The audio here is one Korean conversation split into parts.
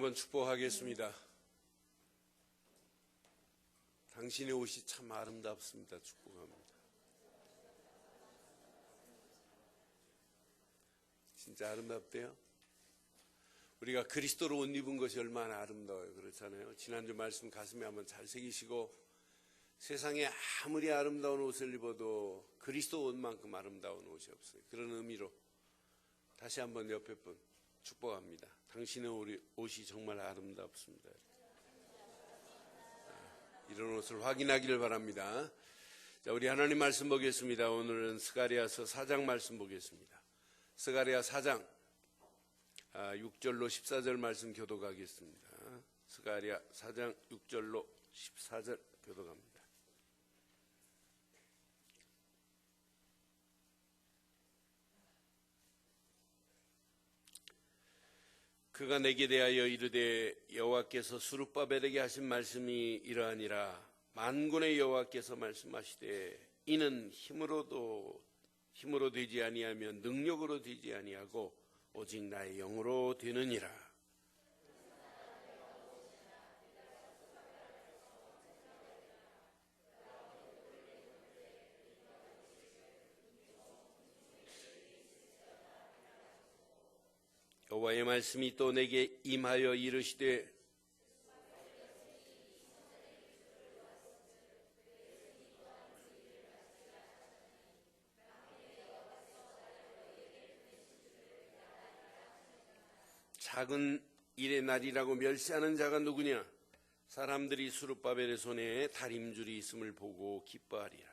한번 축복하겠습니다. 당신의 옷이 참 아름답습니다. 축복합니다. 진짜 아름답대요. 우리가 그리스도로 옷 입은 것이 얼마나 아름다워요. 그렇잖아요. 지난주 말씀 가슴에 한번 잘 새기시고, 세상에 아무리 아름다운 옷을 입어도 그리스도 옷만큼 아름다운 옷이 없어요. 그런 의미로 다시 한번 옆에 분 축복합니다. 당신의 옷이 정말 아름답습니다. 이런 옷을 확인하기를 바랍니다. 자, 우리 하나님 말씀 보겠습니다. 오늘은 스가랴서 4장 말씀 보겠습니다. 스가랴 4장 6절로 14절 말씀 교독하겠습니다. 스가랴 4장 6절로 14절 교독합니다. 그가 내게 대하여 이르되 여호와께서 스룹바벨에게 하신 말씀이 이러하니라. 만군의 여호와께서 말씀하시되 이는 힘으로 되지 아니하며 능력으로 되지 아니하고 오직 나의 영으로 되느니라. 여호와의 말씀이 또 내게 임하여 이르시되 작은 일의 날이라고 멸시하는 자가 누구냐? 사람들이 스룹바벨의 손에 다림줄이 있음을 보고 기뻐하리라.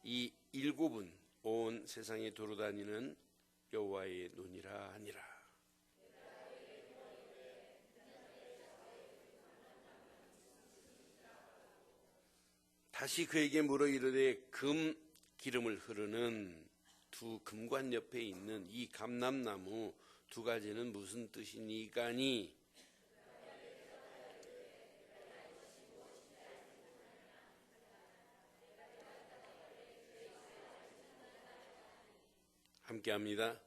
이 일곱은 온 세상에 도로다니는 여호와의 눈이라 하니라. 다시 그에게 물어 이르되 금 기름을 흐르는 두 금관 옆에 있는 이 감람나무 두 가지는 무슨 뜻이니까니? 함께합니다.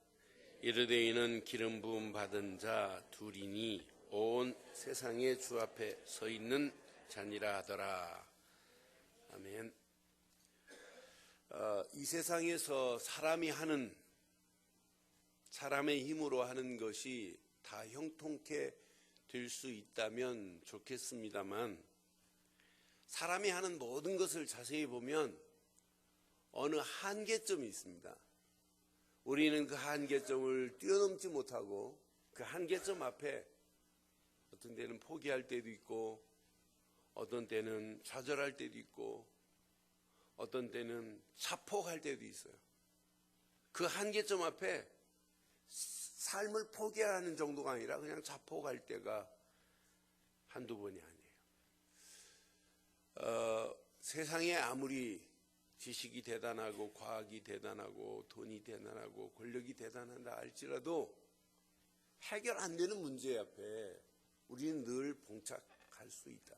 이르되 이는 기름 부음 받은 자 둘이니 온 세상의 주 앞에 서 있는 자니라 하더라. 아멘. 이 세상에서 사람의 힘으로 하는 것이 다 형통케 될 수 있다면 좋겠습니다만, 사람이 하는 모든 것을 자세히 보면 어느 한계점이 있습니다. 우리는 그 한계점을 뛰어넘지 못하고 그 한계점 앞에 어떤 때는 포기할 때도 있고, 어떤 때는 좌절할 때도 있고, 어떤 때는 자폭할 때도 있어요. 그 한계점 앞에 삶을 포기하는 정도가 아니라 그냥 자폭할 때가 한두 번이 아니에요. 세상에 아무리 지식이 대단하고 과학이 대단하고 돈이 대단하고 권력이 대단하다 할지라도 해결 안 되는 문제 앞에 우리는 늘 봉착할 수 있다.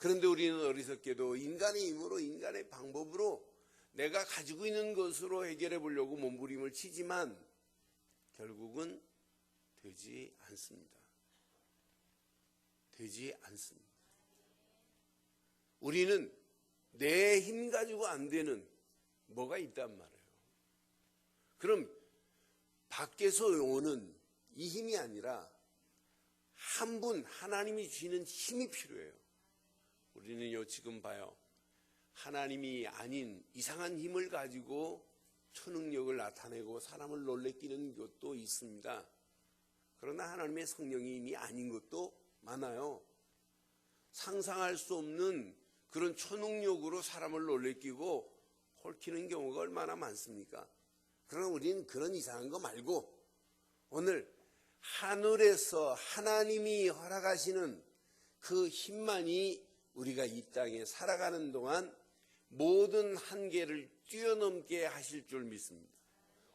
그런데 우리는 어리석게도 인간의 힘으로, 인간의 방법으로 내가 가지고 있는 것으로 해결해 보려고 몸부림을 치지만 결국은 되지 않습니다. 되지 않습니다. 우리는 내 힘 가지고 안 되는 뭐가 있단 말이에요. 그럼 밖에서 오는 이 힘이 아니라 한 분 하나님이 주시는 힘이 필요해요. 우리는요 지금 봐요. 하나님이 아닌 이상한 힘을 가지고 초능력을 나타내고 사람을 놀래키는 것도 있습니다. 그러나 하나님의 성령의 힘이 아닌 것도 많아요. 상상할 수 없는 그런 초능력으로 사람을 놀래키고 홀키는 경우가 얼마나 많습니까? 그러나 우리는 그런 이상한 거 말고 오늘 하늘에서 하나님이 허락하시는 그 힘만이 우리가 이 땅에 살아가는 동안 모든 한계를 뛰어넘게 하실 줄 믿습니다.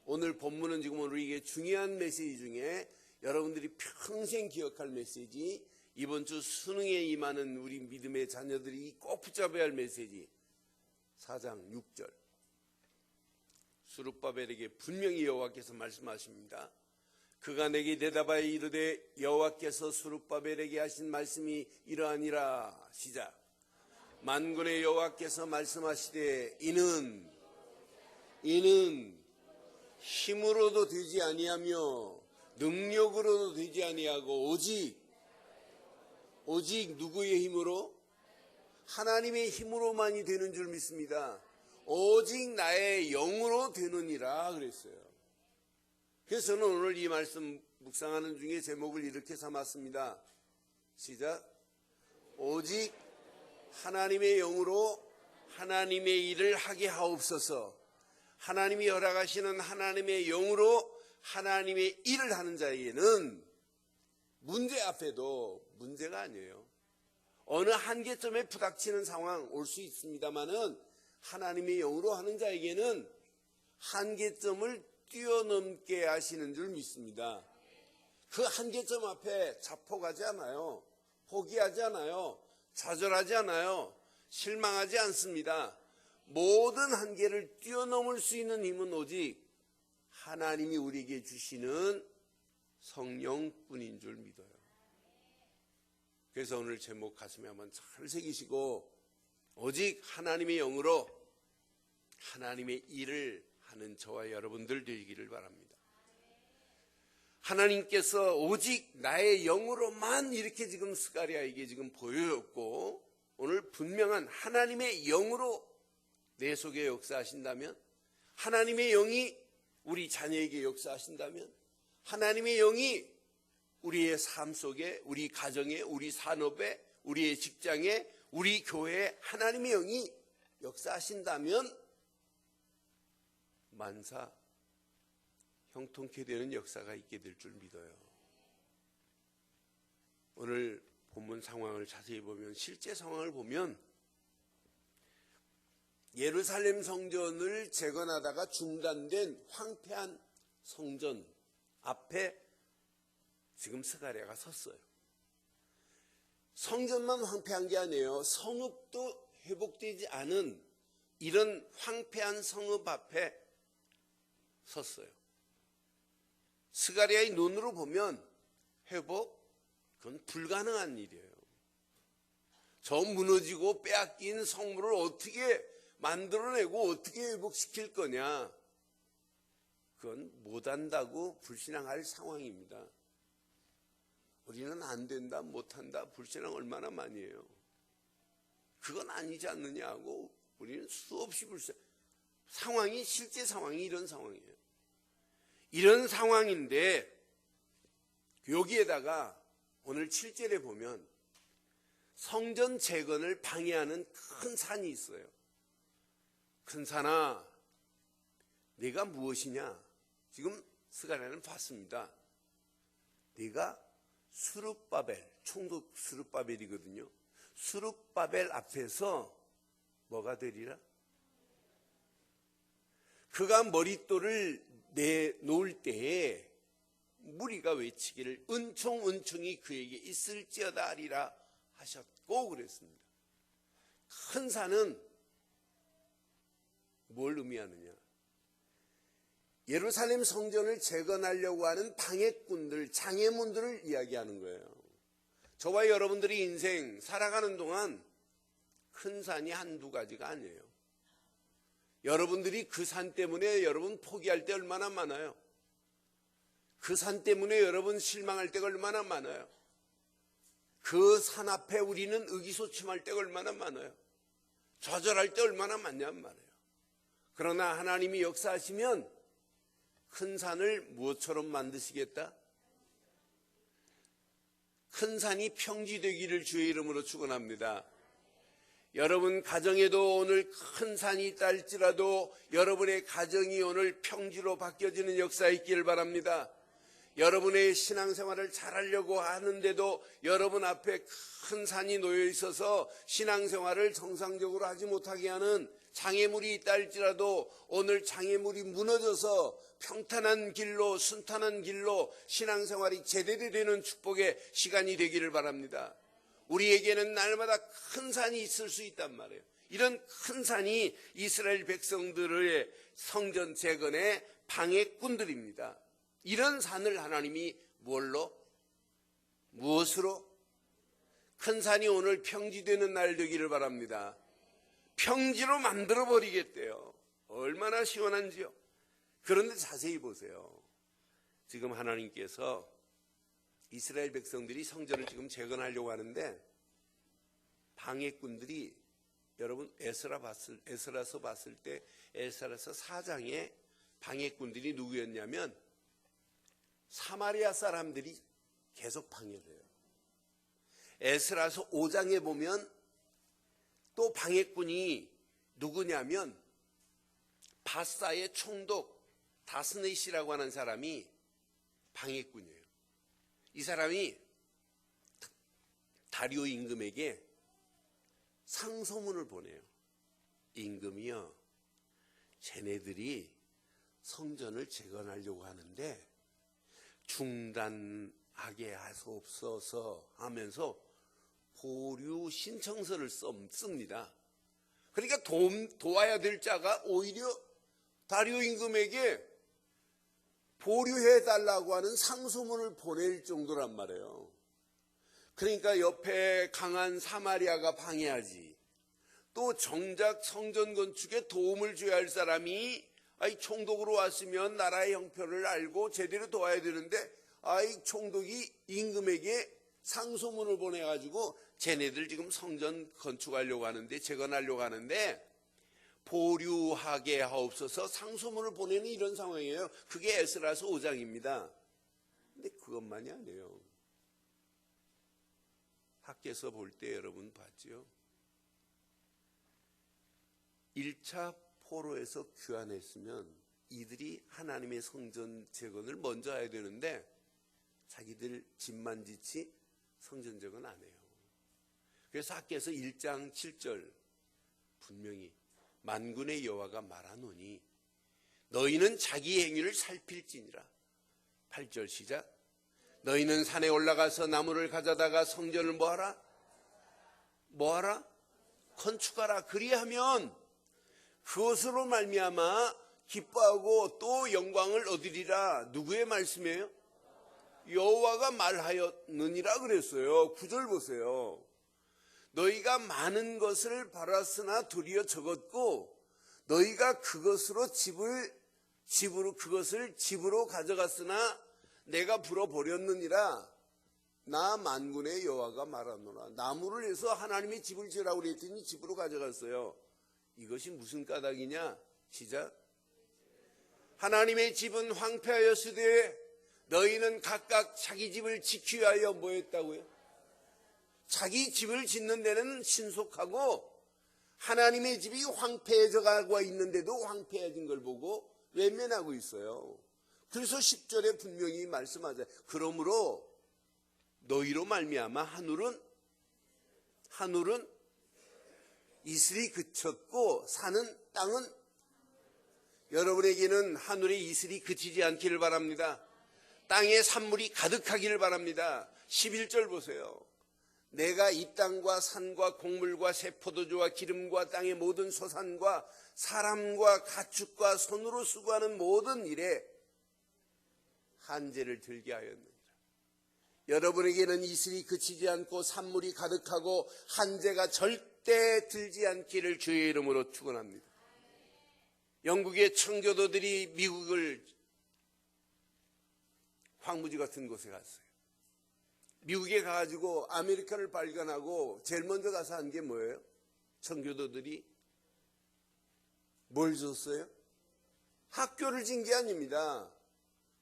오늘 본문은 지금 우리에게 중요한 메시지 중에 여러분들이 평생 기억할 메시지, 이번 주 수능에 임하는 우리 믿음의 자녀들이 꼭 붙잡아야 할 메시지 4장 6절. 스룹바벨에게 분명히 여호와께서 말씀하십니다. 그가 내게 대답하여 이르되 여호와께서 스룹바벨에게 하신 말씀이 이러하니라. 시작. 만군의 여호와께서 말씀하시되 이는 힘으로도 되지 아니하며 능력으로도 되지 아니하고 오직 누구의 힘으로? 하나님의 힘으로만이 되는 줄 믿습니다. 오직 나의 영으로 되느니라 그랬어요. 그래서 저는 오늘 이 말씀 묵상하는 중에 제목을 이렇게 삼았습니다. 시작. 오직 하나님의 영으로 하나님의 일을 하게 하옵소서. 하나님이 허락하시는 하나님의 영으로 하나님의 일을 하는 자에게는 문제 앞에도 문제가 아니에요. 어느 한계점에 부닥치는 상황 올 수 있습니다만은 하나님의 영으로 하는 자에게는 한계점을 뛰어넘게 하시는 줄 믿습니다. 그 한계점 앞에 자폭하지 않아요. 포기하지 않아요. 좌절하지 않아요. 실망하지 않습니다. 모든 한계를 뛰어넘을 수 있는 힘은 오직 하나님이 우리에게 주시는 성령뿐인 줄 믿어요. 그래서 오늘 제목 가슴에 한번 잘 새기시고 오직 하나님의 영으로 하나님의 일을 하는 저와 여러분들 되기를 바랍니다. 하나님께서 오직 나의 영으로만 이렇게 지금 스가랴에게 지금 보여줬고 오늘 분명한 하나님의 영으로 내 속에 역사하신다면, 하나님의 영이 우리 자녀에게 역사하신다면, 하나님의 영이 우리의 삶 속에, 우리 가정에, 우리 산업에, 우리의 직장에, 우리 교회에 하나님의 영이 역사하신다면 만사 형통케 되는 역사가 있게 될 줄 믿어요. 오늘 본문 상황을 자세히 보면, 실제 상황을 보면 예루살렘 성전을 재건하다가 중단된 황폐한 성전 앞에 지금 스가랴가 섰어요. 성전만 황폐한 게 아니에요. 성읍도 회복되지 않은 이런 황폐한 성읍 앞에 섰어요. 스가랴의 눈으로 보면 회복, 그건 불가능한 일이에요. 저 무너지고 빼앗긴 성물을 어떻게 만들어내고 어떻게 회복시킬 거냐? 그건 못한다고 불신앙할 상황입니다. 우리는 안 된다, 못한다, 불신앙 얼마나 많이 해요. 그건 아니지 않느냐고 우리는 수없이 불신앙. 상황이, 실제 상황이 이런 상황이에요. 이런 상황인데 여기에다가 오늘 7절에 보면 성전 재건을 방해하는 큰 산이 있어요. 큰 산아, 네가 무엇이냐? 지금 스가랴는 봤습니다. 네가 스룹바벨, 총독 스룹바벨이거든요. 스룹바벨 앞에서 뭐가 되리라? 그가 머릿돌을 내놓을 때에 무리가 외치기를 은총이 그에게 있을지어다 하리라 하셨고 그랬습니다. 큰 산은 뭘 의미하느냐? 예루살렘 성전을 재건하려고 하는 방해꾼들, 장애물들을 이야기하는 거예요. 저와 여러분들이 인생 살아가는 동안 큰 산이 한두 가지가 아니에요. 여러분들이 그 산 때문에 여러분 포기할 때 얼마나 많아요. 그 산 때문에 여러분 실망할 때가 얼마나 많아요. 그 산 앞에 우리는 의기소침할 때가 얼마나 많아요. 좌절할 때 얼마나 많냔 말이에요. 그러나 하나님이 역사하시면 큰 산을 무엇처럼 만드시겠다? 큰 산이 평지되기를 주의 이름으로 축원합니다. 여러분 가정에도 오늘 큰 산이 있다 할지라도 여러분의 가정이 오늘 평지로 바뀌어지는 역사 있기를 바랍니다. 여러분의 신앙생활을 잘하려고 하는데도 여러분 앞에 큰 산이 놓여 있어서 신앙생활을 정상적으로 하지 못하게 하는 장애물이 있다 할지라도 오늘 장애물이 무너져서 평탄한 길로, 순탄한 길로 신앙생활이 제대로 되는 축복의 시간이 되기를 바랍니다. 우리에게는 날마다 큰 산이 있을 수 있단 말이에요. 이런 큰 산이 이스라엘 백성들의 성전 재건의 방해꾼들입니다. 이런 산을 하나님이 무엇으로? 큰 산이 오늘 평지되는 날 되기를 바랍니다. 평지로 만들어 버리겠대요. 얼마나 시원한지요. 그런데 자세히 보세요. 지금 하나님께서 이스라엘 백성들이 성전을 지금 재건하려고 하는데 방해꾼들이, 여러분 에스라서 봤을 때 에스라서 4장에 방해꾼들이 누구였냐면 사마리아 사람들이 계속 방해를 해요. 에스라서 5장에 보면 또 방해꾼이 누구냐면 바사의 총독 다스네시라고 하는 사람이 방해꾼이에요. 이 사람이 다리오 임금에게 상소문을 보내요. 임금이요, 쟤네들이 성전을 재건하려고 하는데 중단하게 하소서 하면서 보류 신청서를 씁니다. 그러니까 도와야 될 자가 오히려 다리오 임금에게 보류해달라고 하는 상소문을 보낼 정도란 말이에요. 그러니까 옆에 강한 사마리아가 방해하지, 또 정작 성전 건축에 도움을 줘야 할 사람이 총독으로 왔으면 나라의 형편을 알고 제대로 도와야 되는데 총독이 임금에게 상소문을 보내가지고 쟤네들 지금 성전 건축하려고 하는데, 재건하려고 하는데 보류하게 하옵소서 상소문을 보내는 이런 상황이에요. 그게 에스라서 5장입니다. 근데 그것만이 아니에요. 밖에서 볼 때 여러분 봤죠? 1차 포로에서 귀환했으면 이들이 하나님의 성전 재건을 먼저 해야 되는데 자기들 집만 지치 성전 재건 안 해요. 그래서 학교에서 1장 7절 분명히 만군의 여호와가 말하노니 너희는 자기 행위를 살필지니라. 8절 시작. 너희는 산에 올라가서 나무를 가져다가 성전을 뭐하라? 건축하라. 그리하면 그것으로 말미암아 기뻐하고 또 영광을 얻으리라. 누구의 말씀이에요? 여호와가 말하였느니라 그랬어요. 9절 보세요. 너희가 많은 것을 바랐으나 도리어 적었고 너희가 그것으로 집으로 가져갔으나 내가 불어버렸느니라. 나 만군의 여호와가 말하노라. 나무를 해서 하나님의 집을 지으라고 그랬더니 집으로 가져갔어요. 이것이 무슨 까닭이냐? 시작. 하나님의 집은 황폐하였으되 너희는 각각 자기 집을 지키기 위하여 뭐 했다고요? 자기 집을 짓는 데는 신속하고 하나님의 집이 황폐해져 가고 있는데도 황폐해진 걸 보고 외면하고 있어요. 그래서 10절에 분명히 말씀하잖아요. 그러므로 너희로 말미암아 하늘은 이슬이 그쳤고 사는 땅은, 여러분에게는 하늘의 이슬이 그치지 않기를 바랍니다. 땅에 산물이 가득하기를 바랍니다. 11절 보세요. 내가 이 땅과 산과 곡물과 새 포도주와 기름과 땅의 모든 소산과 사람과 가축과 손으로 수고하는 모든 일에 한재를 들게 하였느니라. 여러분에게는 이슬이 그치지 않고 산물이 가득하고 한재가 절대 들지 않기를 주의 이름으로 축원합니다. 영국의 청교도들이 미국을 황무지 같은 곳에 갔어요. 미국에 가가지고 아메리카를 발견하고 제일 먼저 가서 한 게 뭐예요? 청교도들이 뭘 줬어요? 학교를 진 게 아닙니다.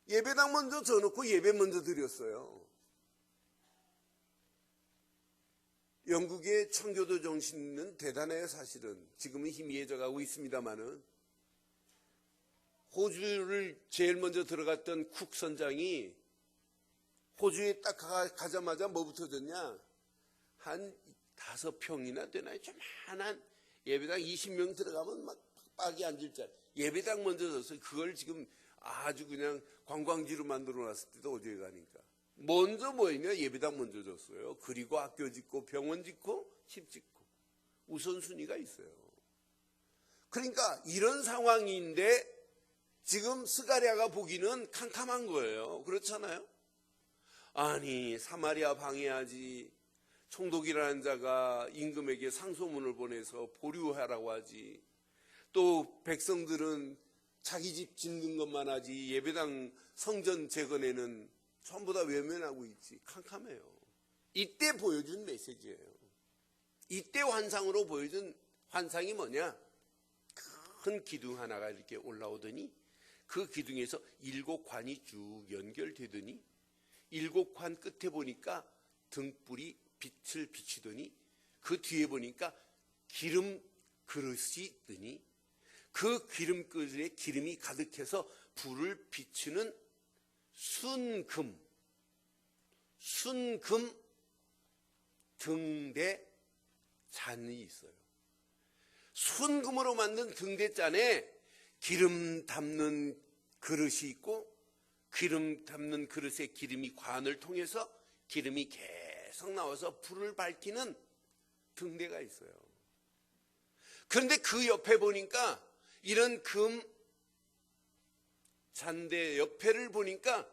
예배당 먼저 져놓고 예배 먼저 드렸어요. 영국의 청교도 정신은 대단해요. 사실은 지금은 희미해져 가고 있습니다마는 호주를 제일 먼저 들어갔던 쿡 선장이 호주에 딱 가자마자 뭐부터 줬냐? 한 5평이나 되나요? 조만한 예배당 20명 들어가면 막 빡이 앉을 자리. 예배당 먼저 줬어요. 그걸 지금 아주 그냥 관광지로 만들어 놨을 때도 어디에 가니까. 먼저 뭐였냐? 예배당 먼저 줬어요. 그리고 학교 짓고 병원 짓고 집 짓고. 우선순위가 있어요. 그러니까 이런 상황인데 지금 스가랴가 보기는 캄캄한 거예요. 그렇잖아요? 아니, 사마리아 방해하지, 총독이라는 자가 임금에게 상소문을 보내서 보류하라고 하지, 또 백성들은 자기 집 짓는 것만 하지 예배당 성전 재건에는 전부 다 외면하고 있지. 캄캄해요. 이때 보여준 메시지예요. 이때 환상으로 보여준 환상이 뭐냐? 큰 기둥 하나가 이렇게 올라오더니 그 기둥에서 7관이 쭉 연결되더니 7관 끝에 보니까 등불이 빛을 비추더니 그 뒤에 보니까 기름 그릇이 있더니 그 기름 그릇에 기름이 가득해서 불을 비추는 순금 등대 잔이 있어요. 순금으로 만든 등대잔에 기름 담는 그릇이 있고 기름 담는 그릇에 기름이 관을 통해서 기름이 계속 나와서 불을 밝히는 등대가 있어요. 그런데 그 옆에 보니까 이런 금 잔대 옆에를 보니까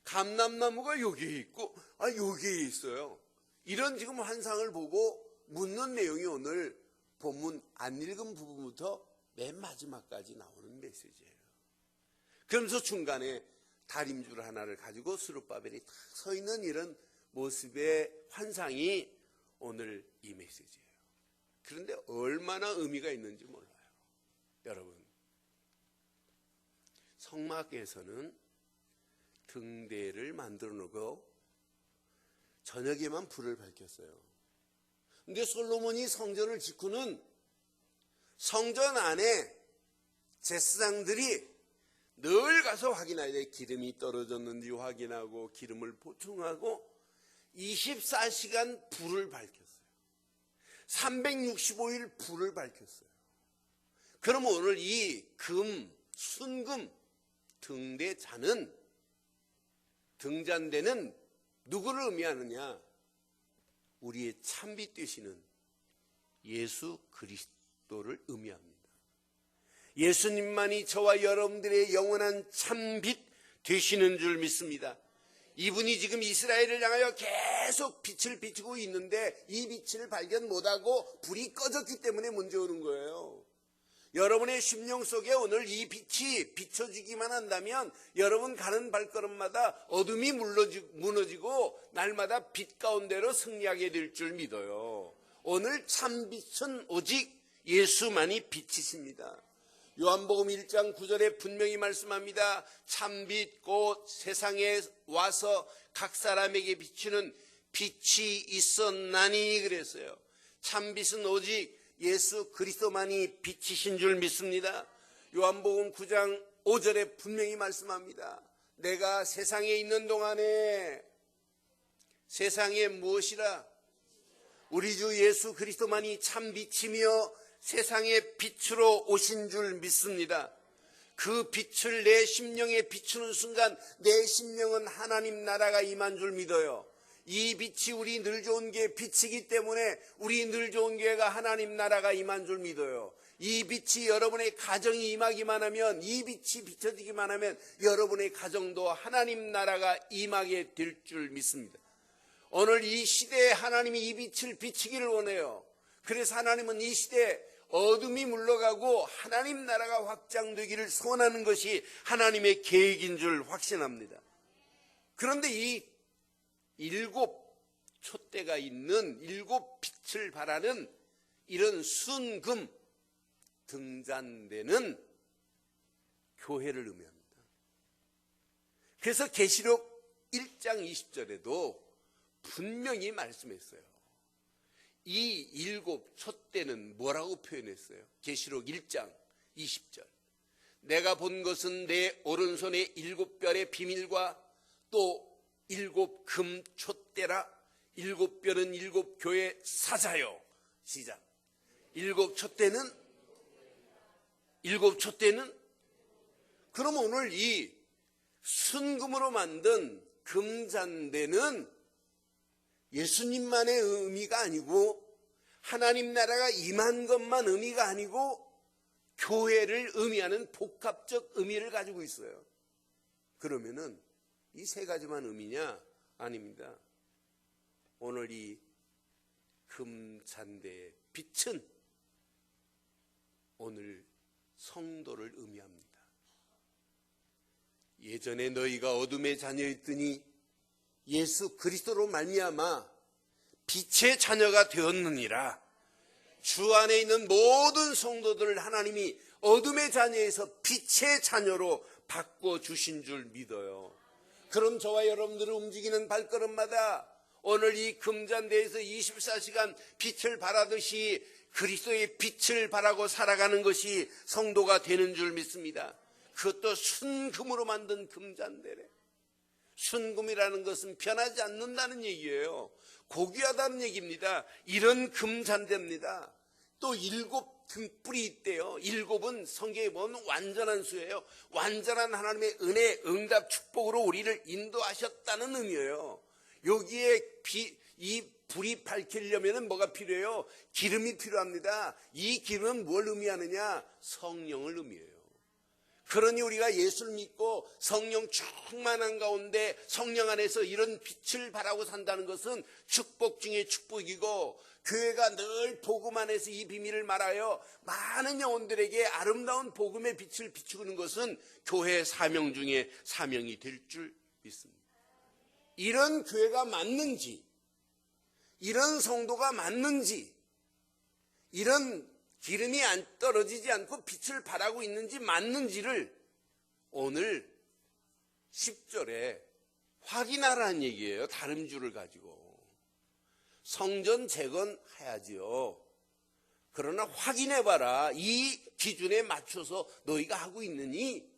감람나무가 여기에 있고 여기에 있어요. 이런 지금 환상을 보고 묻는 내용이 오늘 본문 안 읽은 부분부터 맨 마지막까지 나오는 메시지예요. 그러면서 중간에 다림줄 하나를 가지고 스룹바벨이 딱 서 있는 이런 모습의 환상이 오늘 이 메시지예요. 그런데 얼마나 의미가 있는지 몰라요. 여러분, 성막에서는 등대를 만들어 놓고 저녁에만 불을 밝혔어요. 근데 솔로몬이 성전을 짓고는 성전 안에 제사장들이 늘 가서 확인해야 돼. 기름이 떨어졌는지 확인하고 기름을 보충하고 24시간 불을 밝혔어요. 365일 불을 밝혔어요. 그럼 오늘 이 순금 등대잔은 등잔대는 누구를 의미하느냐? 우리의 참빛 되시는 예수 그리스도를 의미합니다. 예수님만이 저와 여러분들의 영원한 참빛 되시는 줄 믿습니다. 이분이 지금 이스라엘을 향하여 계속 빛을 비추고 있는데 이 빛을 발견 못하고 불이 꺼졌기 때문에 문제 오는 거예요. 여러분의 심령 속에 오늘 이 빛이 비춰지기만 한다면 여러분 가는 발걸음마다 어둠이 무너지고 날마다 빛 가운데로 승리하게 될 줄 믿어요. 오늘 참빛은 오직 예수만이 빛이십니다. 요한복음 1장 9절에 분명히 말씀합니다. 참빛 곧 세상에 와서 각 사람에게 비추는 빛이 있었나니 그랬어요. 참빛은 오직 예수 그리스도만이 빛이신 줄 믿습니다. 요한복음 9장 5절에 분명히 말씀합니다. 내가 세상에 있는 동안에 세상에 무엇이라? 우리 주 예수 그리스도만이 참빛이며 세상의 빛으로 오신 줄 믿습니다. 그 빛을 내 심령에 비추는 순간 내 심령은 하나님 나라가 임한 줄 믿어요. 이 빛이 우리 늘 좋은 교회 빛이기 때문에 우리 늘 좋은 교회가 하나님 나라가 임한 줄 믿어요. 이 빛이 여러분의 가정이 임하기만 하면, 이 빛이 비춰지기만 하면 여러분의 가정도 하나님 나라가 임하게 될 줄 믿습니다. 오늘 이 시대에 하나님이 이 빛을 비추기를 원해요. 그래서 하나님은 이 시대에 어둠이 물러가고 하나님 나라가 확장되기를 소원하는 것이 하나님의 계획인 줄 확신합니다. 그런데 이 7 촛대가 있는 7 빛을 발하는 이런 순금 등잔대는 교회를 의미합니다. 그래서 계시록 1장 20절에도 분명히 말씀했어요. 이 7 촛대는 뭐라고 표현했어요? 계시록 1장 20절. 내가 본 것은 내 오른손에 7별의 비밀과 또 7 금 촛대라. 7별은 7 교회 사자요. 시작. 7 촛대는 그럼 오늘 이 순금으로 만든 금잔대는 예수님만의 의미가 아니고 하나님 나라가 임한 것만 의미가 아니고 교회를 의미하는 복합적 의미를 가지고 있어요. 그러면은 이 세 가지만 의미냐? 아닙니다. 오늘 이 금잔대의 빛은 오늘 성도를 의미합니다. 예전에 너희가 어둠의 자녀였더니 예수 그리스도로 말미암아 빛의 자녀가 되었느니라. 주 안에 있는 모든 성도들을 하나님이 어둠의 자녀에서 빛의 자녀로 바꿔주신 줄 믿어요. 그럼 저와 여러분들을 움직이는 발걸음마다 오늘 이 금잔대에서 24시간 빛을 발하듯이 그리스도의 빛을 발하고 살아가는 것이 성도가 되는 줄 믿습니다. 그것도 순금으로 만든 금잔대래. 순금이라는 것은 변하지 않는다는 얘기예요. 고귀하다는 얘기입니다. 이런 금잔대입니다. 또 7 등불이 있대요. 7은 성경에 보면 완전한 수예요. 완전한 하나님의 은혜, 응답, 축복으로 우리를 인도하셨다는 의미예요. 여기에 이 불이 밝히려면 뭐가 필요해요? 기름이 필요합니다. 이 기름은 뭘 의미하느냐? 성령을 의미해요. 그러니 우리가 예수를 믿고 성령 충만한 가운데 성령 안에서 이런 빛을 발하고 산다는 것은 축복 중에 축복이고, 교회가 늘 복음 안에서 이 비밀을 말하여 많은 영혼들에게 아름다운 복음의 빛을 비추는 것은 교회의 사명 중에 사명이 될 줄 믿습니다. 이런 교회가 맞는지, 이런 성도가 맞는지, 이런 기름이 안 떨어지지 않고 빛을 발하고 있는지 맞는지를 오늘 10절에 확인하라는 얘기예요. 다림줄을 가지고. 성전 재건해야지요. 그러나 확인해봐라. 이 기준에 맞춰서 너희가 하고 있느니.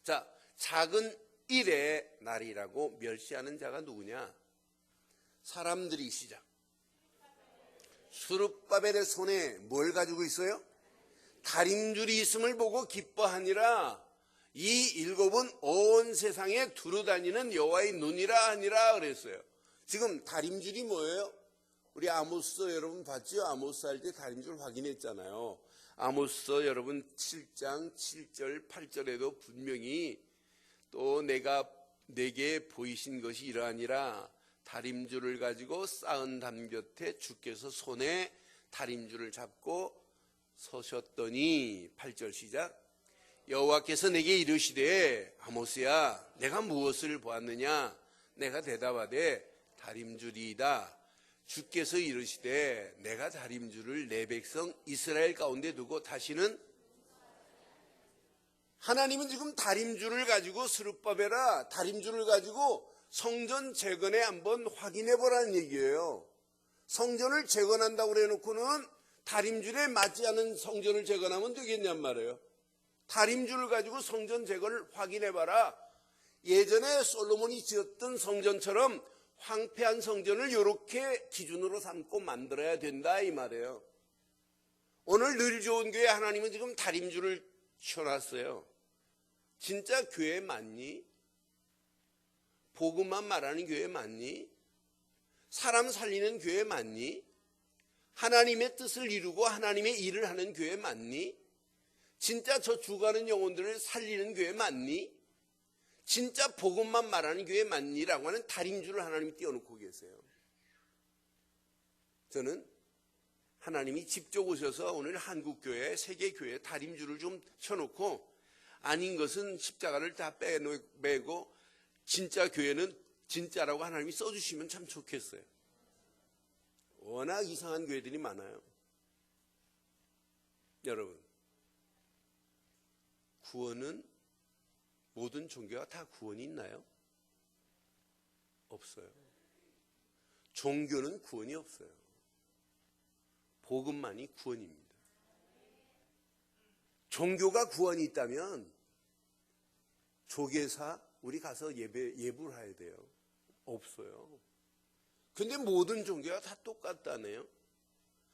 자, 작은 일의 날이라고 멸시하는 자가 누구냐? 사람들이 시작. 스룹바벨의 손에 뭘 가지고 있어요? 다림줄이 있음을 보고 기뻐하니라. 이 7은 온 세상에 두루다니는 여호와의 눈이라 하니라 그랬어요. 지금 다림줄이 뭐예요? 우리 아모스서 여러분 봤죠? 아모스 할 때 다림줄 확인했잖아요. 아모스서 여러분 7장 7절 8절에도 분명히 또 내게 보이신 것이 이러하니라. 다림줄을 가지고 쌓은 담 곁에 주께서 손에 다림줄을 잡고 서셨더니 8절 시작. 여호와께서 내게 이르시되 아모스야 내가 무엇을 보았느냐? 내가 대답하되 다림줄이다. 주께서 이르시되 내가 다림줄을 내 백성 이스라엘 가운데 두고 다시는. 하나님은 지금 다림줄을 가지고 스룹바벨아 다림줄을 가지고 성전 재건에 한번 확인해 보라는 얘기예요. 성전을 재건한다고 그래놓고는 다림줄에 맞지 않은 성전을 재건하면 되겠냔 말이에요. 다림줄을 가지고 성전 재건을 확인해 봐라. 예전에 솔로몬이 지었던 성전처럼 황폐한 성전을 이렇게 기준으로 삼고 만들어야 된다 이 말이에요. 오늘 늘 좋은 교회 하나님은 지금 다림줄을 쳐놨어요. 진짜 교회 맞니? 복음만 말하는 교회 맞니? 사람 살리는 교회 맞니? 하나님의 뜻을 이루고 하나님의 일을 하는 교회 맞니? 진짜 저 죽어가는 영혼들을 살리는 교회 맞니? 진짜 복음만 말하는 교회 맞니? 라고 하는 다림줄을 하나님이 띄워놓고 계세요. 저는 하나님이 직접 오셔서 오늘 한국교회, 세계교회에 다림줄을 좀 쳐놓고 아닌 것은 십자가를 다 빼고 진짜 교회는 진짜라고 하나님이 써주시면 참 좋겠어요. 워낙 이상한 교회들이 많아요. 여러분, 구원은 모든 종교가 다 구원이 있나요? 없어요. 종교는 구원이 없어요. 복음만이 구원입니다. 종교가 구원이 있다면 조계사 우리 가서 예불 해야 돼요. 없어요. 근데 모든 종교가 다 똑같다네요.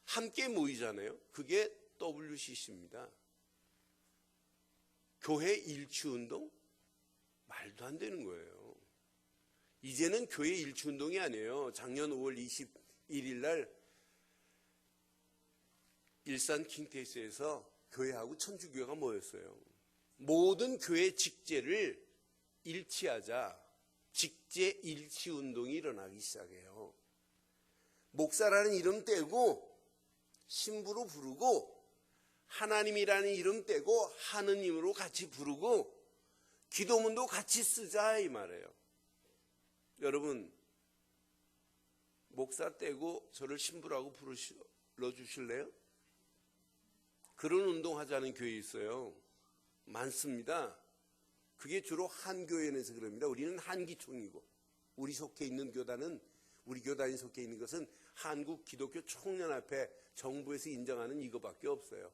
함께 모이잖아요. 그게 WCC입니다. 교회 일치운동? 말도 안 되는 거예요. 이제는 교회 일치운동이 아니에요. 작년 5월 21일 날 일산 킹테이스에서 교회하고 천주교회가 뭐였어요? 모든 교회 직제를 일치하자 직제 일치 운동이 일어나기 시작해요. 목사라는 이름 떼고 신부로 부르고 하나님이라는 이름 떼고 하느님으로 같이 부르고 기도문도 같이 쓰자 이 말이에요. 여러분 목사 떼고 저를 신부라고 불러주실래요? 그런 운동하자는 교회 있어요. 많습니다. 그게 주로 한 교회에서 그럽니다. 우리는 한기총이고 우리 속해 있는 교단은 우리 교단이 속해 있는 것은 한국 기독교 총연합회 정부에서 인정하는 이거밖에 없어요.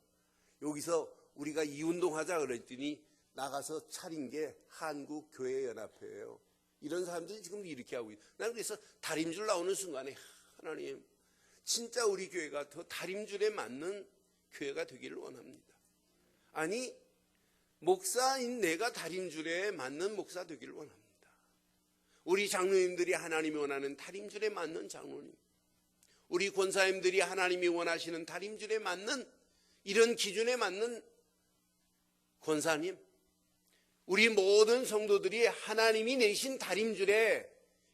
여기서 우리가 이 운동하자 그랬더니 나가서 차린 게 한국교회연합회예요. 이런 사람들이 지금 이렇게 하고 있어요. 나는 그래서 다림줄 나오는 순간에 하나님 진짜 우리 교회가 더 다림줄에 맞는 교회가 되기를 원합니다. 아니 목사인 내가 다림줄에 맞는 목사 되기를 원합니다. 우리 장로님들이 하나님이 원하는 다림줄에 맞는 장로님, 우리 권사님들이 하나님이 원하시는 다림줄에 맞는 이런 기준에 맞는 권사님, 우리 모든 성도들이 하나님이 내신 다림줄에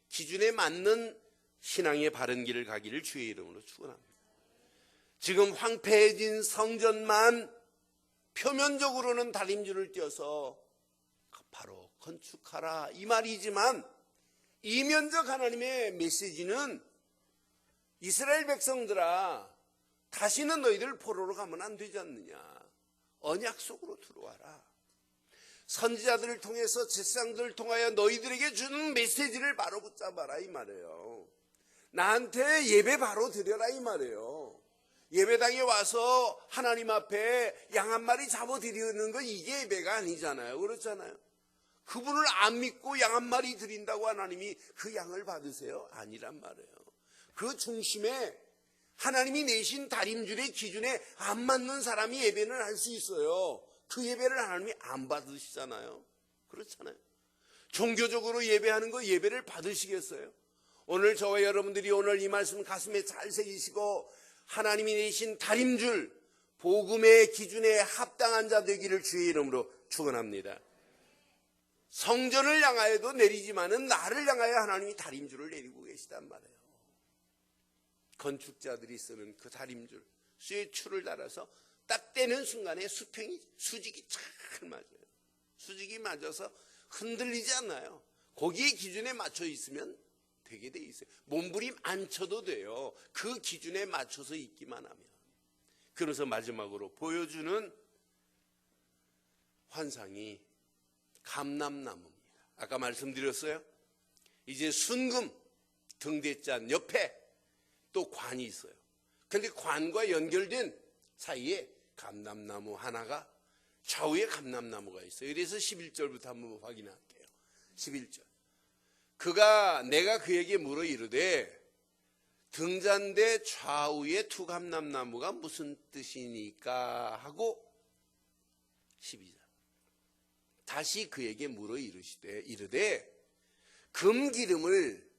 기준에 맞는 신앙의 바른 길을 가기를 주의 이름으로 축원합니다. 지금 황폐해진 성전만 표면적으로는 다림줄을 띄어서 바로 건축하라 이 말이지만 이면적 하나님의 메시지는 이스라엘 백성들아 다시는 너희들 포로로 가면 안 되지 않느냐. 언약 속으로 들어와라. 선지자들을 통해서 제사장들을 통하여 너희들에게 주는 메시지를 바로 붙잡아라 이 말이에요. 나한테 예배 바로 드려라 이 말이에요. 예배당에 와서 하나님 앞에 양 한 마리 잡아드리는 건 이게 예배가 아니잖아요. 그렇잖아요. 그분을 안 믿고 양 한 마리 드린다고 하나님이 그 양을 받으세요? 아니란 말이에요. 그 중심에 하나님이 내신 다림줄의 기준에 안 맞는 사람이 예배는 할 수 있어요. 그 예배를 하나님이 안 받으시잖아요. 그렇잖아요. 종교적으로 예배하는 거 예배를 받으시겠어요? 오늘 저와 여러분들이 오늘 이 말씀 가슴에 잘 새기시고 하나님이 내신 다림줄 복음의 기준에 합당한 자 되기를 주의 이름으로 축원합니다. 성전을 향하여도 내리지만은 나를 향하여 하나님이 다림줄을 내리고 계시단 말이에요. 건축자들이 쓰는 그 다림줄 쇠 줄을 달아서 딱 떼는 순간에 수직이 잘 맞아요. 수직이 맞아서 흔들리지 않나요? 거기에 기준에 맞춰 있으면 되게 돼 있어요. 몸부림 안 쳐도 돼요. 그 기준에 맞춰서 있기만 하면. 그래서 마지막으로 보여주는 환상이 감람나무입니다. 아까 말씀드렸어요. 이제 순금 등대잔 옆에 또 관이 있어요. 그런데 관과 연결된 사이에 감람나무 하나가 좌우에 감람나무가 있어요. 그래서 11절부터 한번 확인할게요. 11절. 그가 내가 그에게 물어 이르되 등잔대 좌우에 두 감람나무가 무슨 뜻이니까 하고 12절. 다시 그에게 물어 이르되 금기름을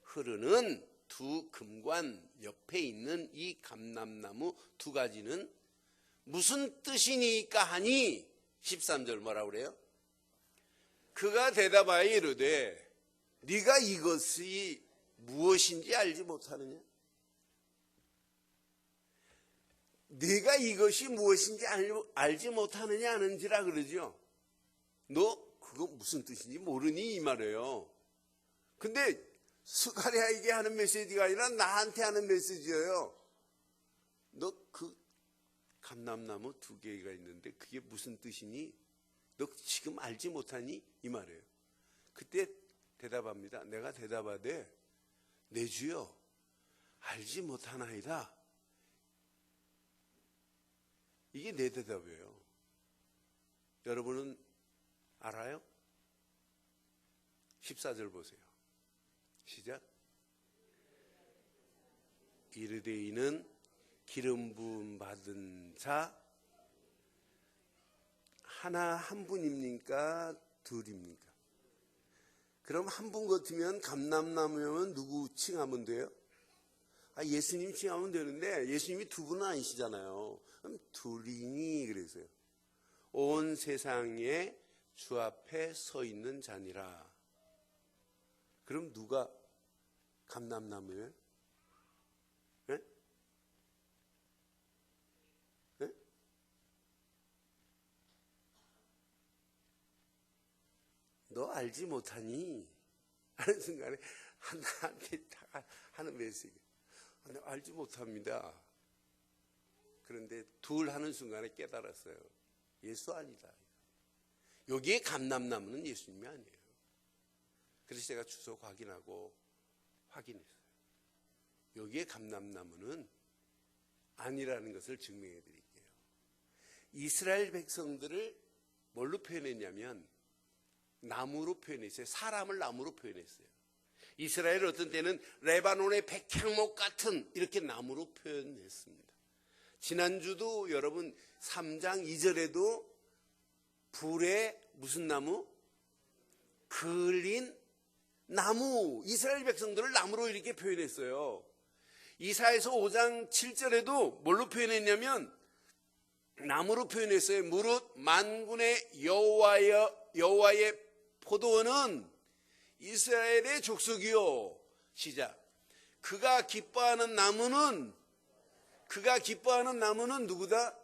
흐르는 두 금관 옆에 있는 이 감람나무 두 가지는 무슨 뜻이니까 하니 13절 뭐라고 그래요? 그가 대답하여 이르되 네가 이것이 무엇인지 알지 못하느냐? 네가 이것이 무엇인지 알지 못하느냐 하는지라 그러죠. 너 그거 무슨 뜻인지 모르니 이 말이에요. 근데 스가랴에게 하는 메시지가 아니라 나한테 하는 메시지예요. 너 그 감람나무 두 개가 있는데 그게 무슨 뜻이니? 너 지금 알지 못하니? 이 말이에요. 그때 대답합니다. 내가 대답하되 내 주여 알지 못하나이다. 이게 내 대답이에요. 여러분은 알아요? 14절 보세요. 시작. 이르되 이는 기름 부음 받은 자 하나 한 분입니까? 둘입니까? 그럼 한 분 같으면 감람나무면 누구 칭하면 돼요? 예수님 칭하면 되는데 예수님이 두 분은 아니시잖아요. 그럼 둘이니 그랬어요. 온 세상에 주 앞에 서 있는 자니라. 그럼 누가 감람나무예요? 네? 네? 너 알지 못하니? 하는 순간에 하나한테 하는 메시지. 내가 알지 못합니다. 그런데 둘 하는 순간에 깨달았어요. 예수 아니다. 여기에 감람나무는 예수님이 아니에요. 그래서 제가 주소 확인하고 확인했어요. 여기에 감람나무는 아니라는 것을 증명해 드릴게요. 이스라엘 백성들을 뭘로 표현했냐면 나무로 표현했어요. 사람을 나무로 표현했어요. 이스라엘은 어떤 때는 레바논의 백향목 같은 이렇게 나무로 표현했습니다. 지난주도 여러분 3장 2절에도 불에 무슨 나무? 그을린 나무. 이스라엘 백성들을 나무로 이렇게 표현했어요. 이사야서 5장 7절에도 뭘로 표현했냐면 나무로 표현했어요. 무릇 만군의 여호와의 포도원은 이스라엘의 족속이요. 시작. 그가 기뻐하는 나무는 누구다?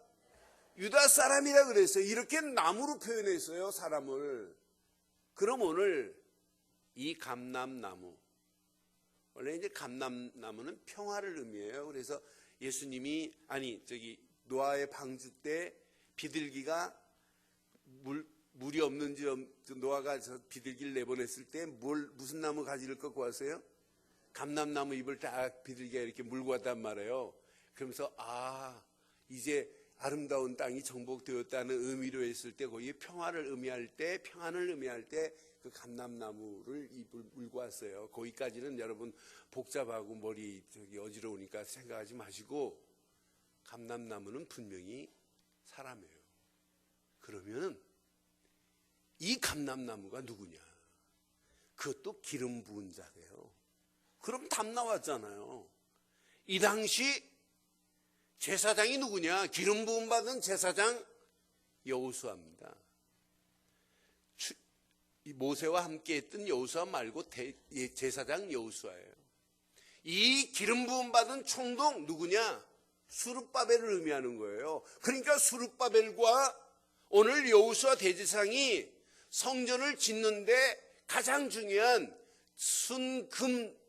유다 사람이라 그랬어요. 이렇게 나무로 표현했어요, 사람을. 그럼 오늘 이 감람나무, 원래 이제 감람나무는 평화를 의미해요. 그래서 예수님이 노아의 방주 때 비둘기가 물이 없는지 노아가 저 비둘기를 내보냈을 때 무슨 나무 가지를 꺾고 왔어요? 감람나무 잎을 딱 비둘기가 이렇게 물고 왔단 말이에요. 그러면서 이제 아름다운 땅이 정복되었다는 의미로 했을 때 거기에 평화를 의미할 때 그 감람나무를 잎을 물고 왔어요. 거기까지는 여러분 복잡하고 머리 어지러우니까 생각하지 마시고 감람나무는 분명히 사람이에요. 그러면 이 감람나무가 누구냐? 그것도 기름 부은 자예요. 그럼 답 나왔잖아요. 이 당시 제사장이 누구냐? 기름 부음 받은 제사장 여호수아입니다. 모세와 함께 했던 여호수아 말고 제사장 여호수아예요. 이 기름 부음 받은 총독 누구냐? 스룹바벨을 의미하는 거예요. 그러니까 스룹바벨과 오늘 여호수아 대제사장이 성전을 짓는데 가장 중요한 순금잔에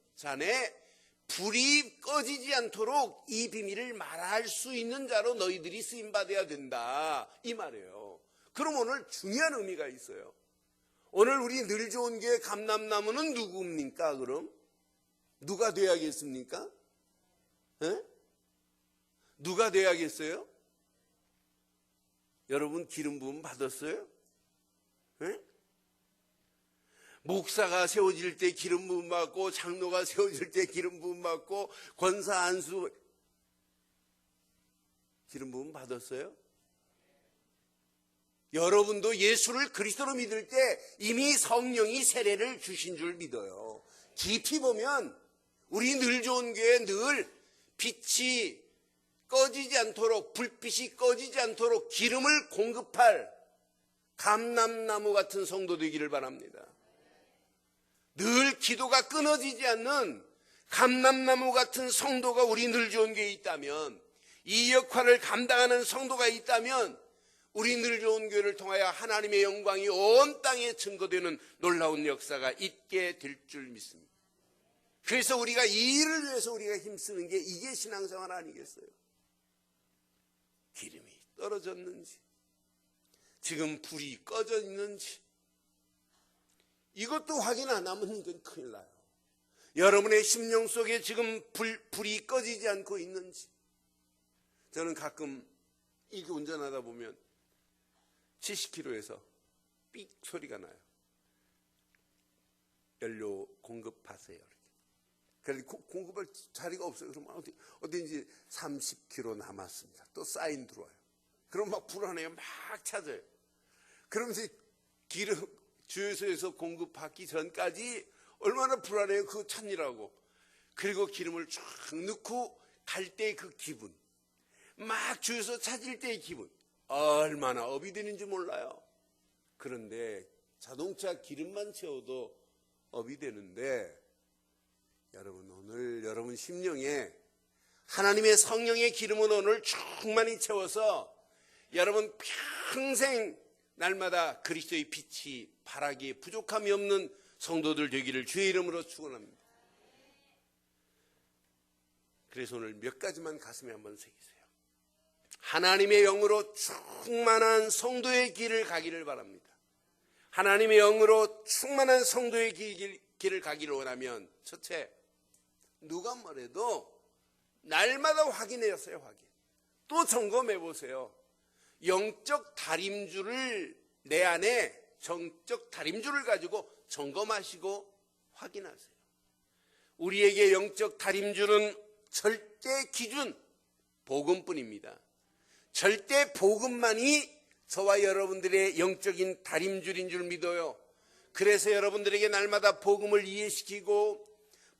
불이 꺼지지 않도록 이 비밀을 말할 수 있는 자로 너희들이 쓰임받아야 된다, 이 말이에요. 그럼 오늘 중요한 의미가 있어요. 오늘 우리 늘 좋은 교회 감람나무는 누구입니까? 그럼 누가 돼야겠습니까? 에? 누가 돼야겠어요? 여러분 기름 부음 받았어요? 에? 목사가 세워질 때 기름 부음 받고, 장로가 세워질 때 기름 부음 받고, 권사 안수 기름 부음 받았어요? 여러분도 예수를 그리스도로 믿을 때 이미 성령이 세례를 주신 줄 믿어요. 깊이 보면 우리 늘 좋은 교회 늘 빛이 꺼지지 않도록, 불빛이 꺼지지 않도록 기름을 공급할 감람나무 같은 성도 되기를 바랍니다. 늘 기도가 끊어지지 않는 감람나무 같은 성도가 우리 늘 좋은 교회에 있다면, 이 역할을 감당하는 성도가 있다면 우리 늘 좋은 교회를 통하여 하나님의 영광이 온 땅에 증거되는 놀라운 역사가 있게 될 줄 믿습니다. 그래서 우리가 이 일을 위해서 우리가 힘쓰는 게 이게 신앙생활 아니겠어요? 기름이 떨어졌는지, 지금 불이 꺼져 있는지, 이것도 확인 안 하면 이건 큰일 나요. 여러분의 심령 속에 지금 불이 꺼지지 않고 있는지. 저는 가끔 이렇게 운전하다 보면 70km에서 삑 소리가 나요. 연료 공급하세요. 그래서 공급할 자리가 없어요. 그러면 어딘지 30km 남았습니다. 또 사인 들어와요. 그럼 막 불안해요. 막 찾아요. 그러면서 주유소에서 공급받기 전까지 얼마나 불안해요. 그거 찾느라고. 그리고 기름을 쫙 넣고 갈 때의 그 기분, 막 주유소 찾을 때의 기분, 얼마나 업이 되는지 몰라요. 그런데 자동차 기름만 채워도 업이 되는데, 여러분, 오늘 여러분 심령에 하나님의 성령의 기름은 오늘 충만히 채워서 여러분 평생 날마다 그리스도의 빛이 발하기에 부족함이 없는 성도들 되기를 주의 이름으로 축원합니다. 그래서 오늘 몇 가지만 가슴에 한번 새기세요. 하나님의 영으로 충만한 성도의 길을 가기를 바랍니다. 하나님의 영으로 충만한 성도의 길을 가기를 원하면, 첫째, 누가 뭐래도 날마다 확인해보세요. 확인. 또 점검해보세요. 영적 다림줄을 내 안에 정적 다림줄을 가지고 점검하시고 확인하세요. 우리에게 영적 다림줄은 절대 기준 복음뿐입니다. 절대 복음만이 저와 여러분들의 영적인 다림줄인 줄 믿어요. 그래서 여러분들에게 날마다 복음을 이해시키고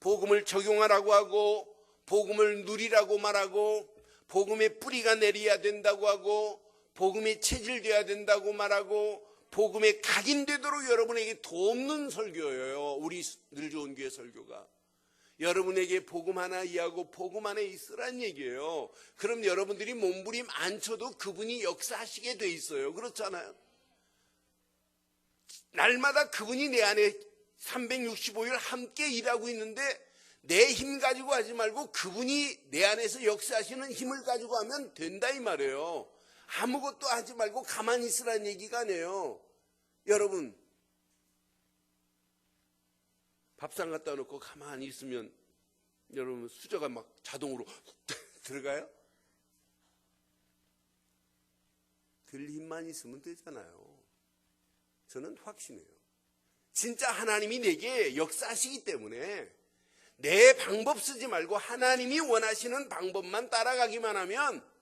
복음을 적용하라고 하고 복음을 누리라고 말하고 복음의 뿌리가 내려야 된다고 하고 복음의 체질되어야 된다고 말하고 복음에 각인되도록 여러분에게 돕는 설교예요. 우리 늘 좋은 교회 설교가. 여러분에게 복음 하나 이해하고 복음 안에 있으란 얘기예요. 그럼 여러분들이 몸부림 안 쳐도 그분이 역사하시게 돼 있어요. 그렇잖아요. 날마다 그분이 내 안에 365일 함께 일하고 있는데 내 힘 가지고 하지 말고 그분이 내 안에서 역사하시는 힘을 가지고 하면 된다 이 말이에요. 아무것도 하지 말고 가만히 있으라는 얘기가 아니에요. 여러분, 밥상 갖다 놓고 가만히 있으면 여러분 수저가 막 자동으로 들어가요? 들 힘만 있으면 되잖아요. 저는 확신해요. 진짜 하나님이 내게 역사하시기 때문에 내 방법 쓰지 말고 하나님이 원하시는 방법만 따라가기만 하면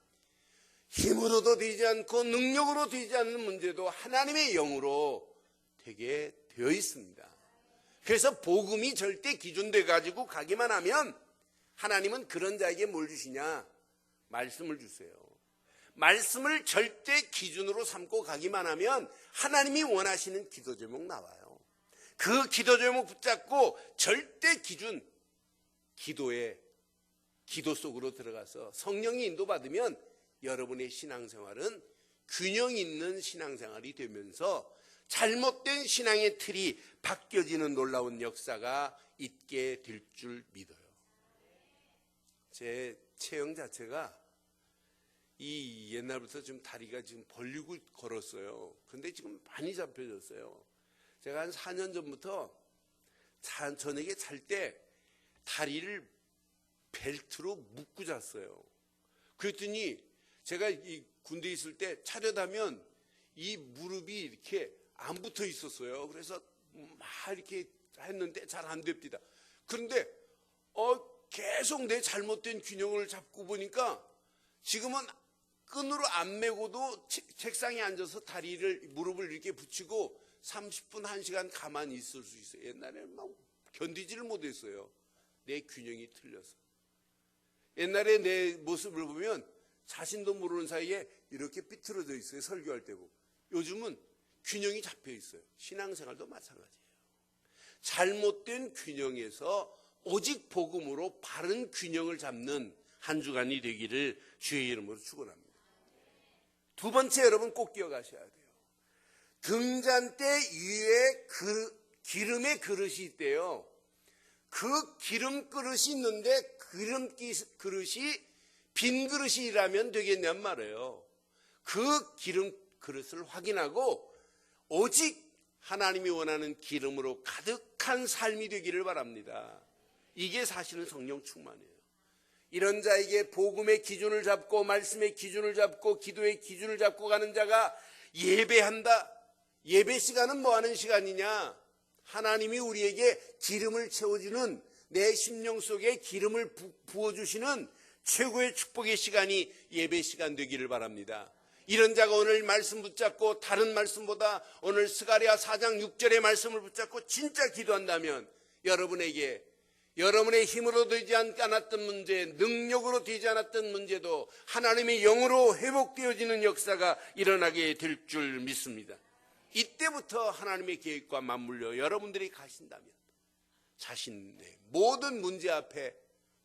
힘으로도 되지 않고 능력으로 되지 않는 문제도 하나님의 영으로 되게 되어 있습니다. 그래서 복음이 절대 기준돼 가지고 가기만 하면 하나님은 그런 자에게 뭘 주시냐? 말씀을 주세요. 말씀을 절대 기준으로 삼고 가기만 하면 하나님이 원하시는 기도 제목 나와요. 그 기도 제목 붙잡고 절대 기준, 기도의 기도 속으로 들어가서 성령이 인도받으면 여러분의 신앙생활은 균형 있는 신앙생활이 되면서 잘못된 신앙의 틀이 바뀌어지는 놀라운 역사가 있게 될 줄 믿어요. 제 체형 자체가 이 옛날부터 좀 다리가 지금 벌리고 걸었어요. 근데 지금 많이 잡혀졌어요. 제가 한 4년 전부터 저녁에 잘 때 다리를 벨트로 묶고 잤어요. 그랬더니 제가 이 군대에 있을 때 차려다면 이 무릎이 이렇게 안 붙어 있었어요. 그래서 막 이렇게 했는데 잘 안 됩니다. 그런데 계속 내 잘못된 균형을 잡고 보니까 지금은 끈으로 안 메고도 책상에 앉아서 무릎을 이렇게 붙이고 30분, 1시간 가만히 있을 수 있어요. 옛날에는 막 견디지를 못했어요. 내 균형이 틀려서. 옛날에 내 모습을 보면 자신도 모르는 사이에 이렇게 삐뚤어져 있어요. 설교할 때고. 요즘은 균형이 잡혀 있어요. 신앙생활도 마찬가지예요. 잘못된 균형에서 오직 복음으로 바른 균형을 잡는 한 주간이 되기를 주의 이름으로 축원합니다. 두 번째, 여러분 꼭 기억하셔야 돼요. 등잔대 위에 기름의 그릇이 있대요. 그 기름 그릇이 있는데 기름 그릇이 빈 그릇이라면 되겠냔 말이에요. 그 기름 그릇을 확인하고 오직 하나님이 원하는 기름으로 가득한 삶이 되기를 바랍니다. 이게 사실은 성령 충만이에요. 이런 자에게 복음의 기준을 잡고 말씀의 기준을 잡고 기도의 기준을 잡고 가는 자가 예배한다. 예배 시간은 뭐 하는 시간이냐? 하나님이 우리에게 기름을 채워주는, 내 심령 속에 기름을 부어주시는 최고의 축복의 시간이 예배 시간 되기를 바랍니다. 이런 자가 오늘 말씀 붙잡고 다른 말씀보다 오늘 스가랴 4장 6절의 말씀을 붙잡고 진짜 기도한다면 여러분에게 여러분의 힘으로 되지 않았던 문제, 능력으로 되지 않았던 문제도 하나님의 영으로 회복되어지는 역사가 일어나게 될 줄 믿습니다. 이때부터 하나님의 계획과 맞물려 여러분들이 가신다면 자신의 모든 문제 앞에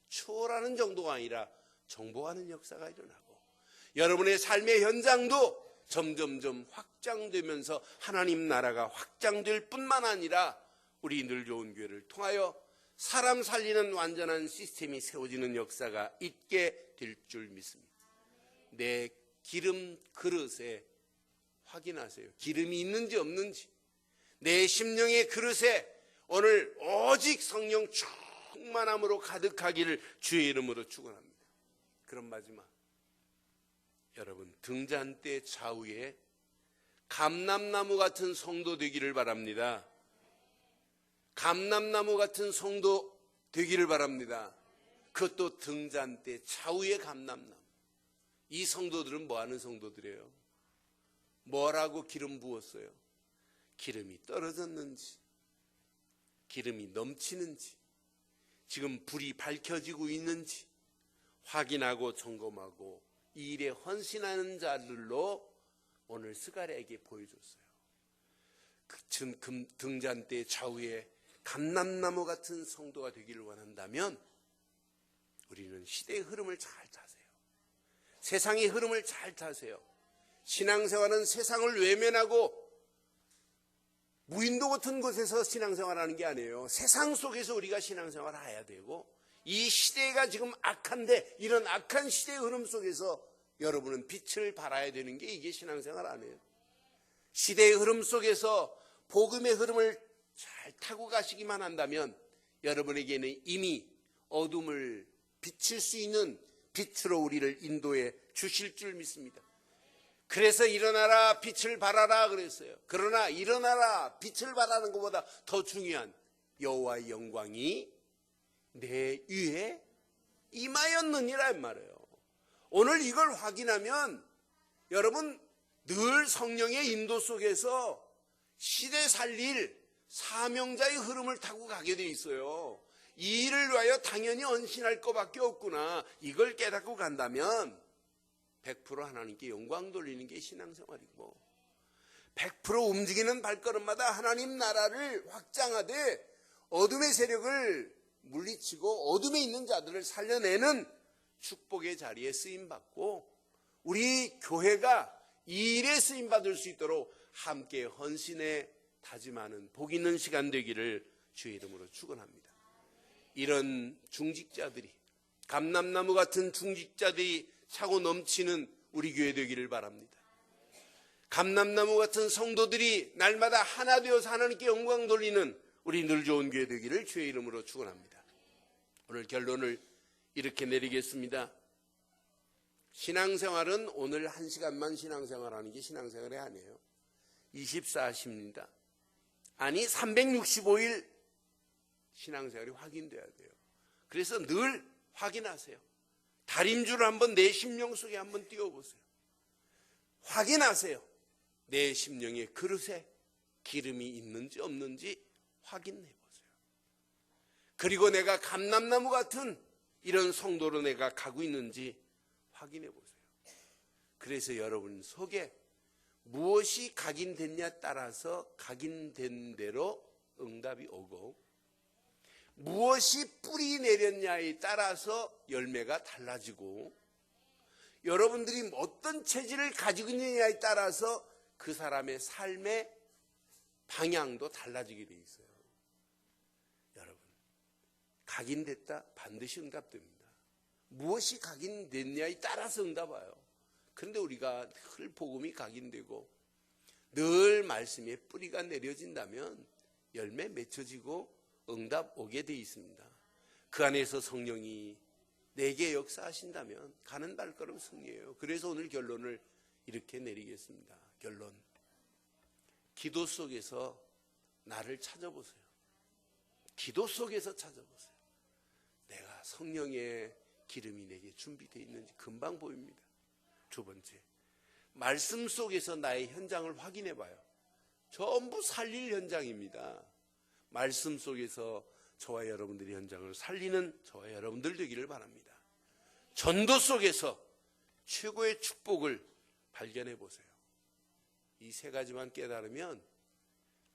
추월하는 정도가 아니라 정복하는 역사가 일어나고, 여러분의 삶의 현장도 점점점 확장되면서 하나님 나라가 확장될 뿐만 아니라 우리 늘 좋은 교회를 통하여 사람 살리는 완전한 시스템이 세워지는 역사가 있게 될 줄 믿습니다. 내 기름 그릇에 확인하세요. 기름이 있는지 없는지. 내 심령의 그릇에 오늘 오직 성령 충만함으로 가득하기를 주의 이름으로 축원합니다. 그런 마지막, 여러분 등잔대 좌우에 감람나무 같은 성도 되기를 바랍니다. 감람나무 같은 성도 되기를 바랍니다. 그것도 등잔대 좌우에 감람나무. 이 성도들은 뭐하는 성도들이에요? 뭐라고 기름 부었어요? 기름이 떨어졌는지, 기름이 넘치는지, 지금 불이 밝혀지고 있는지 확인하고 점검하고 이 일에 헌신하는 자들로 오늘 스가랴에게 보여줬어요. 등잔대 좌우에 감람나무 같은 성도가 되기를 원한다면 우리는 시대의 흐름을 잘 타세요. 세상의 흐름을 잘 타세요. 신앙생활은 세상을 외면하고 무인도 같은 곳에서 신앙생활하는 게 아니에요. 세상 속에서 우리가 신앙생활을 해야 되고, 이 시대가 지금 악한데 이런 악한 시대의 흐름 속에서 여러분은 빛을 발해야 되는 게 이게 신앙생활 아니에요. 시대의 흐름 속에서 복음의 흐름을 잘 타고 가시기만 한다면 여러분에게는 이미 어둠을 비칠 수 있는 빛으로 우리를 인도해 주실 줄 믿습니다. 그래서 일어나라 빛을 발하라 그랬어요. 그러나 일어나라 빛을 발하는 것보다 더 중요한 여호와의 영광이 내 위에 임하였느니라 말이에요. 오늘 이걸 확인하면 여러분 늘 성령의 인도 속에서 시대 살릴 사명자의 흐름을 타고 가게 돼 있어요. 이 일을 위하여 당연히 헌신할 것밖에 없구나. 이걸 깨닫고 간다면 100% 하나님께 영광 돌리는 게 신앙생활이고, 100% 움직이는 발걸음마다 하나님 나라를 확장하되 어둠의 세력을 물리치고 어둠에 있는 자들을 살려내는 축복의 자리에 쓰임받고, 우리 교회가 이 일에 쓰임받을 수 있도록 함께 헌신에 다짐하는 복 있는 시간 되기를 주의 이름으로 축원합니다. 이런 중직자들이, 감람나무 같은 중직자들이 차고 넘치는 우리 교회 되기를 바랍니다. 감람나무 같은 성도들이 날마다 하나 되어서 하나님께 영광 돌리는 우리 늘 좋은 교회 되기를 주의 이름으로 축원합니다. 오늘 결론을 이렇게 내리겠습니다. 신앙생활은 오늘 1시간만 신앙생활하는 게 신앙생활이 아니에요. 24시입니다. 아니 365일 신앙생활이 확인돼야 돼요. 그래서 늘 확인하세요. 다림줄을 한번 내 심령 속에 한번 띄워보세요. 확인하세요. 내 심령의 그릇에 기름이 있는지 없는지 확인해보세요. 그리고 내가 감람나무 같은 이런 성도로 내가 가고 있는지 확인해보세요. 그래서 여러분 속에 무엇이 각인됐냐에 따라서 각인된 대로 응답이 오고, 무엇이 뿌리 내렸냐에 따라서 열매가 달라지고, 여러분들이 어떤 체질을 가지고 있느냐에 따라서 그 사람의 삶의 방향도 달라지게 돼 있어요. 여러분, 각인됐다 반드시 응답됩니다. 무엇이 각인됐냐에 따라서 응답 와요. 그런데 우리가 늘 복음이 각인되고 늘 말씀에 뿌리가 내려진다면 열매 맺혀지고 응답 오게 돼 있습니다. 그 안에서 성령이 내게 역사하신다면 가는 발걸음 승리예요. 그래서 오늘 결론을 이렇게 내리겠습니다. 결론, 기도 속에서 나를 찾아보세요. 기도 속에서 찾아보세요. 내가 성령의 기름이 내게 준비되어 있는지 금방 보입니다. 두 번째, 말씀 속에서 나의 현장을 확인해 봐요. 전부 살릴 현장입니다. 말씀 속에서 저와 여러분들이 현장을 살리는 저와 여러분들 되기를 바랍니다. 전도 속에서 최고의 축복을 발견해 보세요. 이 세 가지만 깨달으면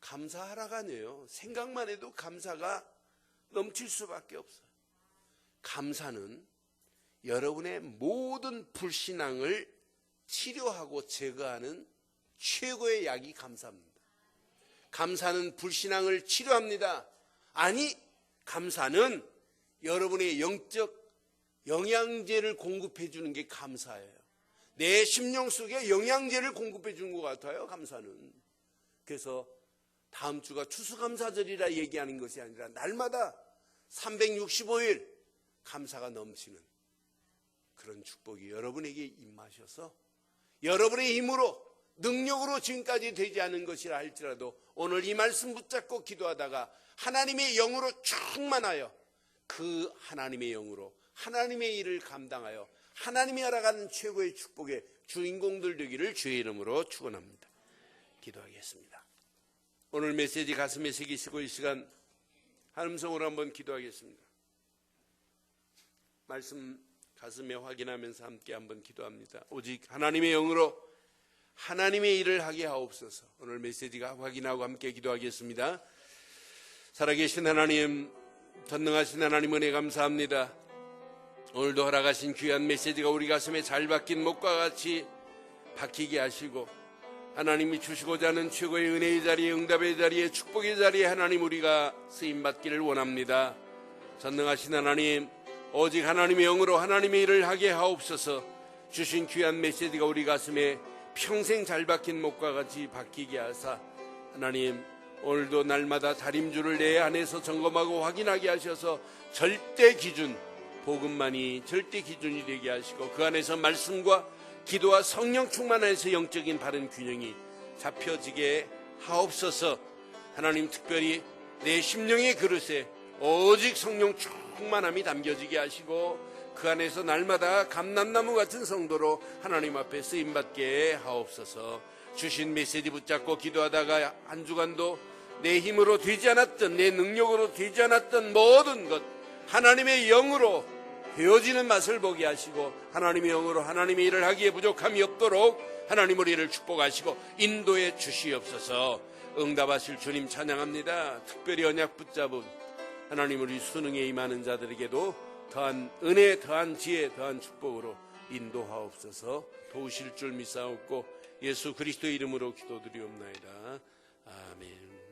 감사하라가 아니에요. 생각만 해도 감사가 넘칠 수밖에 없어요. 감사는 여러분의 모든 불신앙을 치료하고 제거하는 최고의 약이 감사입니다. 감사는 불신앙을 치료합니다. 아니, 감사는 여러분의 영적 영양제를 공급해 주는 게 감사예요. 내 심령 속에 영양제를 공급해 주는 것 같아요, 감사는. 그래서 다음 주가 추수감사절이라 얘기하는 것이 아니라 날마다 365일 감사가 넘치는 그런 축복이 여러분에게 임하셔서 여러분의 힘으로 능력으로 지금까지 되지 않은 것이라 할지라도 오늘 이 말씀 붙잡고 기도하다가 하나님의 영으로 충만하여 그 하나님의 영으로 하나님의 일을 감당하여 하나님이 알아가는 최고의 축복의 주인공들 되기를 주의 이름으로 축원합니다. 기도하겠습니다. 오늘 메시지 가슴에 새기시고 이 시간 한음성으로 한번 기도하겠습니다. 말씀 가슴에 확인하면서 함께 한번 기도합니다. 오직 하나님의 영으로 하나님의 일을 하게 하옵소서. 오늘 메시지가 확인하고 함께 기도하겠습니다. 살아계신 하나님, 전능하신 하나님 은혜 감사합니다. 오늘도 허락하신 귀한 메시지가 우리 가슴에 잘 박힌 목과 같이 박히게 하시고 하나님이 주시고자 하는 최고의 은혜의 자리에, 응답의 자리에, 축복의 자리에 하나님 우리가 쓰임받기를 원합니다. 전능하신 하나님, 오직 하나님의 영으로 하나님의 일을 하게 하옵소서. 주신 귀한 메시지가 우리 가슴에 평생 잘 박힌 목과 같이 박히게 하사 하나님 오늘도 날마다 다림줄을 내 안에서 점검하고 확인하게 하셔서 절대 기준, 복음만이 절대 기준이 되게 하시고 그 안에서 말씀과 기도와 성령 충만해서 영적인 바른 균형이 잡혀지게 하옵소서. 하나님 특별히 내 심령의 그릇에 오직 성령 충만함이 담겨지게 하시고 그 안에서 날마다 감람나무 같은 성도로 하나님 앞에 쓰임받게 하옵소서. 주신 메시지 붙잡고 기도하다가 한 주간도 내 힘으로 되지 않았던, 내 능력으로 되지 않았던 모든 것 하나님의 영으로 되어지는 맛을 보게 하시고 하나님의 영으로 하나님의 일을 하기에 부족함이 없도록 하나님 우리를 축복하시고 인도해 주시옵소서. 응답하실 주님 찬양합니다. 특별히 언약 붙잡은 하나님 우리 수능에 임하는 자들에게도 더한 은혜, 더한 지혜, 더한 축복으로 인도하옵소서. 도우실 줄 믿사옵고 예수 그리스도의 이름으로 기도드리옵나이다. 아멘.